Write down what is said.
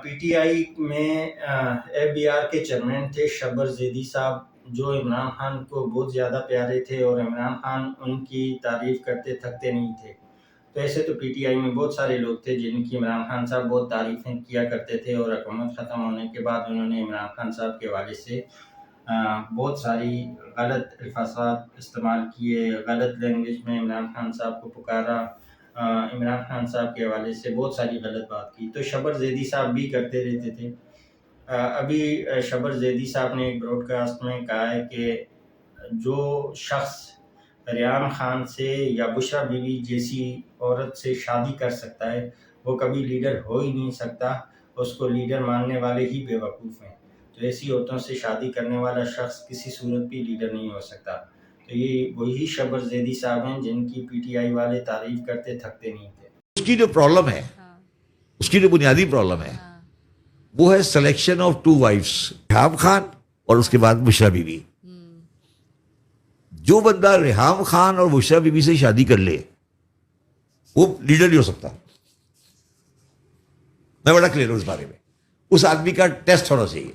P T I میں اے be are کے chairman تھے شبر زیدی صاحب، جو عمران خان کو بہت زیادہ پیارے تھے اور عمران خان ان کی تعریف کرتے تھکتے نہیں تھے. تو ایسے تو پی ٹی آئی میں بہت سارے لوگ تھے جن کی عمران خان صاحب بہت تعریفیں کیا کرتے تھے، اور حکومت ختم ہونے کے بعد انہوں نے عمران خان صاحب کے حوالے سے بہت ساری غلط الفاظات استعمال کیے، غلط لینگویج میں عمران خان صاحب کو پکارا، عمران خان صاحب کے حوالے سے بہت ساری غلط بات کی. تو شبر زیدی صاحب بھی کرتے رہتے تھے. ابھی شبر زیدی صاحب نے ایک براڈ کاسٹ میں کہا ہے کہ جو شخص ریحام خان سے یا بشرا بیوی جیسی عورت سے شادی کر سکتا ہے وہ کبھی لیڈر ہو ہی نہیں سکتا، اس کو لیڈر ماننے والے ہی بے وقوف ہیں. تو ایسی عورتوں سے شادی کرنے والا شخص کسی صورت بھی لیڈر نہیں ہو سکتا. تو یہ وہی شبر زیدی صاحب ہیں جن کی پی ٹی آئی والے تعریف کرتے تھکتے نہیں تھے. اس کی جو پرابلم ہے، اس کی جو بنیادی پرابلم ہے وہ ہے selection of two wives, Reham Khan اور اس کے بعد بشرا بیوی. جو بندہ ریحام خان اور بشرا بیوی سے شادی کر لے وہ لیڈر نہیں ہو سکتا. میں بڑا کلیئر ہوں اس بارے میں. اس آدمی کا ٹیسٹ ہونا چاہیے.